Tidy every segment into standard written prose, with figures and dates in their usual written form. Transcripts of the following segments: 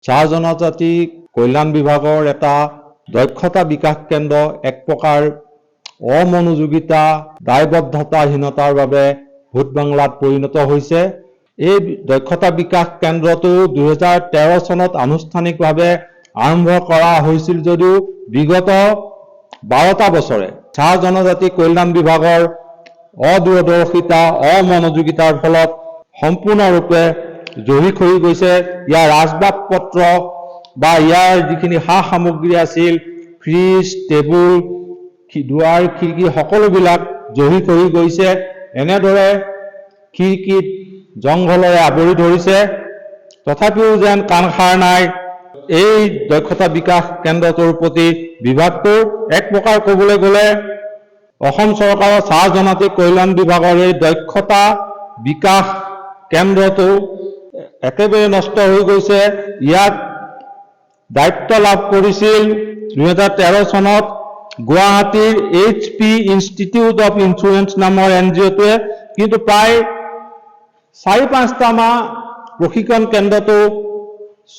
চাহ জনজাতি কল্যাণ বিভাগৰ এটা দক্ষতা বিকাশ কেন্দ্ৰ এক প্ৰকাৰ অমনোযোগিতা দায়বদ্ধতাহীনতাৰ বাবে ভূত বাংলাত পৰিণত হৈছে। এই দক্ষতা বিকাশ কেন্দ্ৰটো 2013 চনত আনুষ্ঠানিকভাৱে আৰম্ভ কৰা হৈছিল যদিও বিগত 12টা বছৰে চাহ জনজাতি কল্যাণ বিভাগৰ অদূৰদৰ্শিতা অমনোযোগিতাৰ ফলত সম্পূৰ্ণৰূপে জহি খহি গৈছে। ইয়াৰ আচবাব পত্ৰ বা ইয়াৰ যিখিনি সা সামগ্ৰী আছিল ফ্ৰিজ টেবুল দুৱাৰ খিৰিকী সকলোবিলাক জহি খহি গৈছে। এনেদৰে খিৰিকীত জংঘলেৰে আৱৰি ধৰিছে, তথাপিও যেন কাণ সাৰ নাই এই দক্ষতা বিকাশ কেন্দ্ৰটোৰ প্ৰতি বিভাগটোৰ। এক প্ৰকাৰ ক'বলৈ গ'লে অসম চৰকাৰৰ চাহ জনজাতি কল্যাণ বিভাগৰ এই দক্ষতা বিকাশ কেন্দ্ৰটো একেবাৰে নষ্ট হৈ গৈছে। ইয়াত দায়িত্ব লাভ কৰিছিল 2013 চনত গুৱাহাটীৰ HP ইনষ্টিটিউট অফ ইঞ্চুৰেঞ্চ নামৰ NGOটোৱে, কিন্তু প্ৰায় 4-5টা মাহ প্ৰশিক্ষণ কেন্দ্ৰটো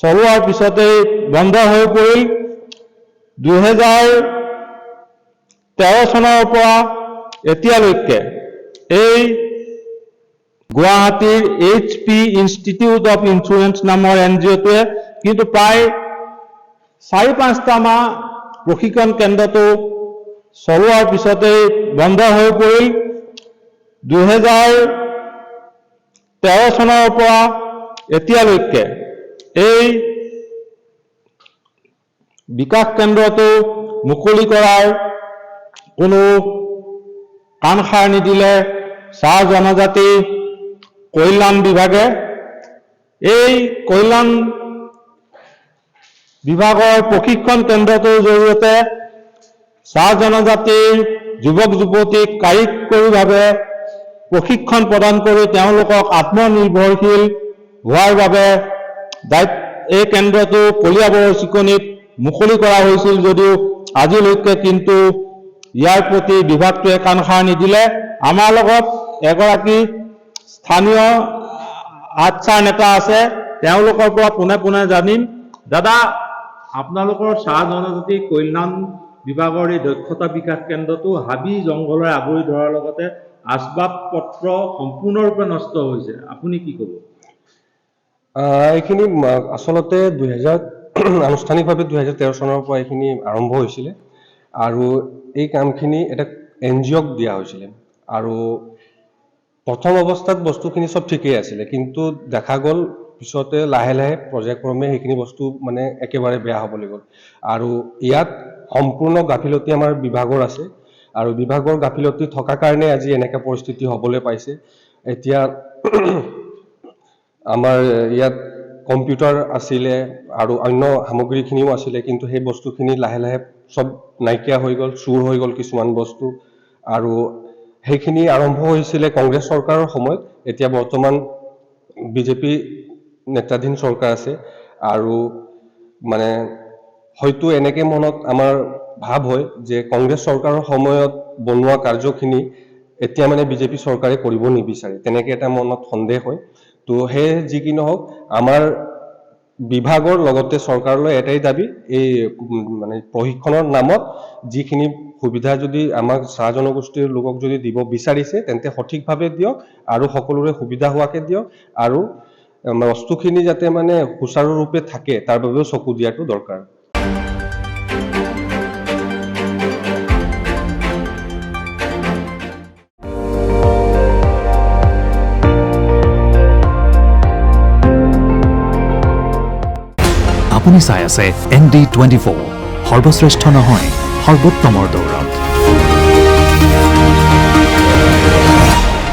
চলোৱাৰ পিছতেই বন্ধ হৈ পৰিল। 2013 চনৰ পৰা এতিয়ালৈকে এই গুৱাহাটীৰ HP ইনষ্টিটিউট অফ ইঞ্চুৰেঞ্চ নামৰ NGOটোৱে কিন্তু প্ৰায় 4-5টা মাহ প্ৰশিক্ষণ কেন্দ্ৰটো চলোৱাৰ পিছতেই বন্ধ হৈ পৰিল। 2013 চনৰ পৰা এতিয়ালৈকে এই বিকাশ কেন্দ্ৰটো মুকলি কৰাৰ কোনো কাণ সাৰ নিদিলে চাহ জনজাতি কল্যাণ বিভাগে। এই কল্যাণ বিভাগৰ প্ৰশিক্ষণ কেন্দ্ৰটোৰ জৰিয়তে চাহ জনজাতিৰ যুৱক যুৱতীক কাৰিকৰীভাৱে প্ৰশিক্ষণ প্ৰদান কৰি তেওঁলোকক আত্মনিৰ্ভৰশীল হোৱাৰ বাবে এই কেন্দ্ৰটো কলিয়াবৰৰ চিকনিত মুকলি কৰা হৈছিল যদিও আজিলৈকে কিন্তু ইয়াৰ প্ৰতি বিভাগটোৱে কাণ সাৰ নিদিলে। আমাৰ লগত এগৰাকী স্থানীয় আচ্ছা নেতা আছে, তেওঁলোকৰ পৰা পোনে পোনে জানিম। দাদা, আপোনালোকৰ চাহ জনজাতি কল্যাণ বিভাগৰ এই দক্ষতা বিকাশ কেন্দ্ৰটো হাবি জংঘলেৰে আৱৰি ধৰাৰ লগতে আচবাব পত্ৰ সম্পূৰ্ণৰূপে নষ্ট হৈছে, আপুনি কি ক'ব? এইখিনি আচলতে আনুষ্ঠানিকভাৱে 2013 চনৰ পৰা এইখিনি আৰম্ভ হৈছিলে আৰু এই কামখিনি এটা NGOক দিয়া হৈছিলে আৰু প্ৰথম অৱস্থাত বস্তুখিনি সব ঠিকেই আছিলে, কিন্তু দেখা গ'ল পিছতে লাহে লাহে পৰ্যায়ক্ৰমে সেইখিনি বস্তু মানে একেবাৰে বেয়া হ'বলৈ গ'ল আৰু ইয়াত সম্পূৰ্ণ গাফিলতি আমাৰ বিভাগৰ আছে আৰু বিভাগৰ গাফিলতি থকা কাৰণে আজি এনেকা পৰিস্থিতি হ'বলৈ পাইছে। এতিয়া আমাৰ ইয়াত কম্পিউটাৰ আছিলে আৰু অন্য সামগ্ৰীখিনিও আছিলে, কিন্তু সেই বস্তুখিনি লাহে লাহে সব নাইকিয়া হৈ গ'ল, চুৰ হৈ গ'ল কিছুমান বস্তু আৰু সেইখিনি আৰম্ভ হৈছিলে কংগ্ৰেছ চৰকাৰৰ সময়ত। এতিয়া বৰ্তমান বিজেপি নেতাধীন চৰকাৰ আছে আৰু মানে হয়তো এনেকে মনত আমাৰ ভাৱ হয় যে কংগ্ৰেছ চৰকাৰৰ সময়ত বনোৱা কাৰ্যখিনি এতিয়া মানে বিজেপি চৰকাৰে কৰিব নিবিচাৰে, তেনেকে এটা মনত সন্দেহ হয়। তো সেই যি কি নহওক আমাৰ বিভাগৰ লগতে চৰকাৰলৈ এটাই দাবী, এই মানে প্ৰশিক্ষণৰ নামত যিখিনি সুবিধা যদি আমাক চাহ জনগোষ্ঠীৰ লোকক যদি দিব বিচাৰিছে তেন্তে সঠিকভাৱে দিয়ক আৰু সকলোৰে সুবিধা হোৱাকে দিয়ক আৰু বস্তুখিনি যাতে মানে সুচাৰুৰূপে থাকে তাৰ বাবেও চকু দিয়াটো দৰকাৰ। আপুনি চাই আছে ND24, সৰ্বশ্ৰেষ্ঠ নহয় সৰ্বোত্তমৰ দৌৰত।